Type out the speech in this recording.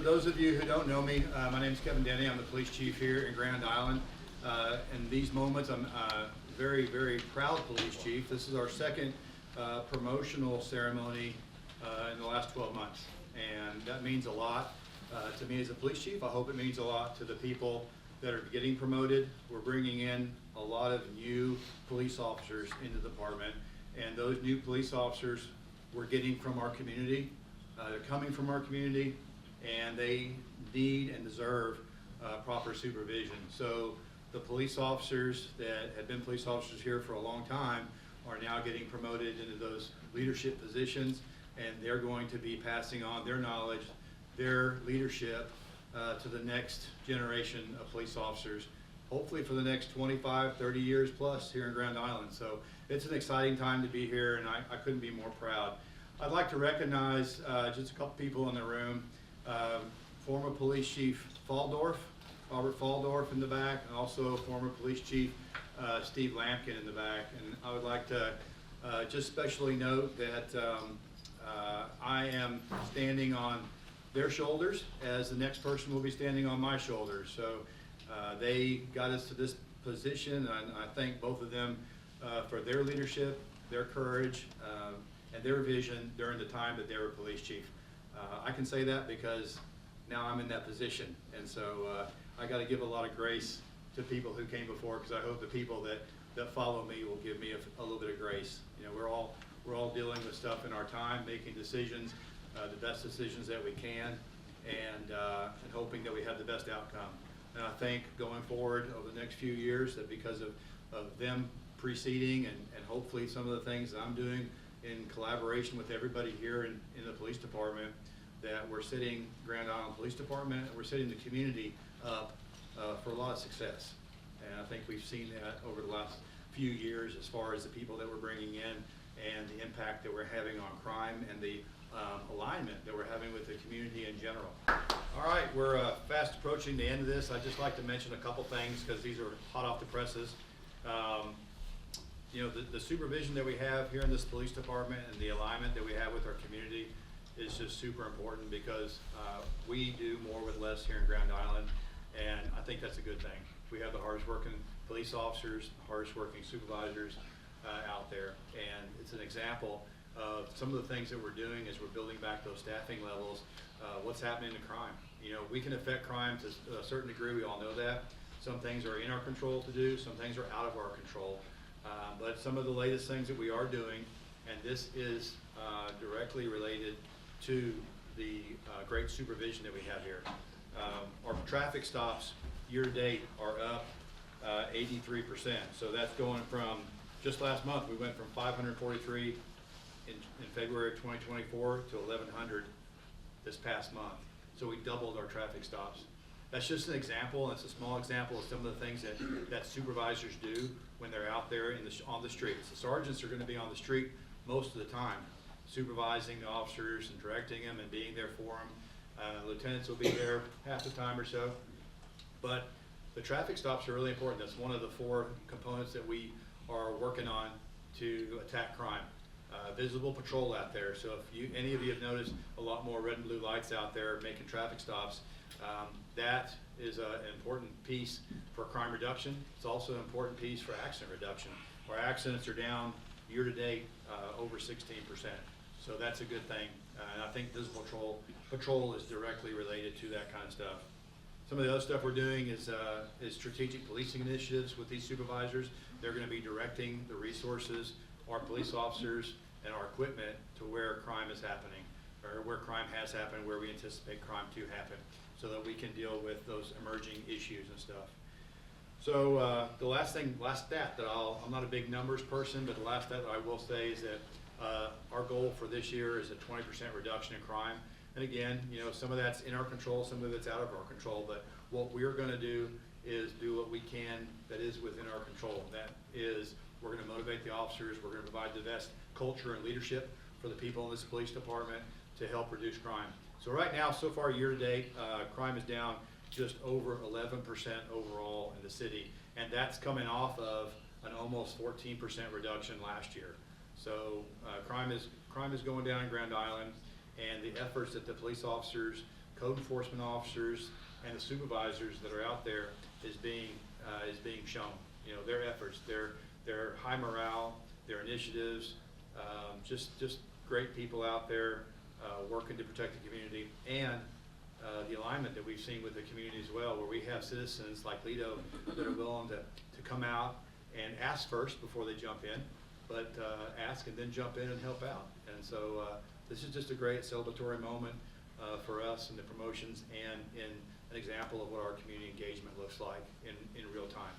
those of you who don't know me, my name is Kevin Denny. I'm the police chief here in Grand Island. In these moments, I'm very, very proud police chief. This is our second promotional ceremony in the last 12 months, and that means a lot to me as a police chief. I hope it means a lot to the people that are getting promoted. We're bringing in a lot of new police officers into the department, and those new police officers we're getting from our community. They're coming from our community, and they need and deserve proper supervision. So the police officers that have been police officers here for a long time are now getting promoted into those leadership positions, and they're going to be passing on their knowledge, their leadership to the next generation of police officers, hopefully for the next 25, 30 years plus here in Grand Island. So it's an exciting time to be here, and I couldn't be more proud. I'd like to recognize just a couple people in the room. Former Police Chief Robert Faldorf in the back, and also former Police Chief Steve Lampkin in the back. And I would like to just specially note that I am standing on their shoulders as the next person will be standing on my shoulders. So they got us to this position, and I thank both of them for their leadership, their courage, and their vision during the time that they were police chief. I can say that because now I'm in that position, and so I got to give a lot of grace to people who came before, because I hope the people that follow me will give me a little bit of grace. You know, we're all dealing with stuff in our time, making decisions, the best decisions that we can, and hoping that we have the best outcome. And I think going forward over the next few years, that because of them preceding and hopefully some of the things that I'm doing in collaboration with everybody here in the police department, that we're setting Grand Island Police Department and we're setting the community up for a lot of success. And I think we've seen that over the last few years as far as the people that we're bringing in and the impact that we're having on crime and the alignment that we're having with the community in general. All right, we're fast approaching the end of this. I'd just like to mention a couple things because these are hot off the presses. You know, the supervision that we have here in this police department and the alignment that we have with our community is just super important, because we do more with less here in Grand Island, and I think that's a good thing. We have the hardest working police officers, hardest working supervisors out there, and it's an example of some of the things that we're doing as we're building back those staffing levels. What's happening to crime? You know, we can affect crime to a certain degree, we all know that. Some things are in our control to do, some things are out of our control. But some of the latest things that we are doing, and this is directly related to the great supervision that we have here. Our traffic stops year to date are up 83%. So that's going from, just last month, we went from 543 in February of 2024 to 1,100 this past month. So we doubled our traffic stops. That's just an example, and it's a small example of some of the things that supervisors do when they're out there on the streets. The sergeants are going to be on the street most of the time, supervising the officers and directing them and being there for them. Lieutenants will be there half the time or so. But the traffic stops are really important. That's one of the 4 components that we are working on to attack crime. Visible patrol out there. So if any of you have noticed a lot more red and blue lights out there making traffic stops, that is an important piece for crime reduction. It's also an important piece for accident reduction. Our accidents are down year to date over 16%. So that's a good thing. And I think visible patrol is directly related to that kind of stuff. Some of the other stuff we're doing is strategic policing initiatives with these supervisors. They're going to be directing the resources, our police officers, and our equipment to where crime is happening, or where crime has happened, where we anticipate crime to happen, so that we can deal with those emerging issues and stuff. So the last stat that I'm not a big numbers person, but the last stat that I will say is that our goal for this year is a 20% reduction in crime. And again, you know, some of that's in our control, some of it's out of our control, but what we're going to do is do what we can that is within our control. That is, we're going to motivate the officers, we're going to provide the best culture and leadership for the people in this police department to help reduce crime. So right now, so far year to date, crime is down just over 11% overall in the city, and that's coming off of an almost 14% reduction last year. So crime is going down in Grand Island, and the efforts that the police officers code enforcement officers and the supervisors that are out there is being shown. You know, their efforts, their high morale, their initiatives, just great people out there working to protect the community, and the alignment that we've seen with the community as well, where we have citizens like Lido that are willing to come out and ask first before they jump in, but ask and then jump in and help out. And so this is just a great celebratory moment for us in the promotions and in an example of what our community engagement looks like in real time.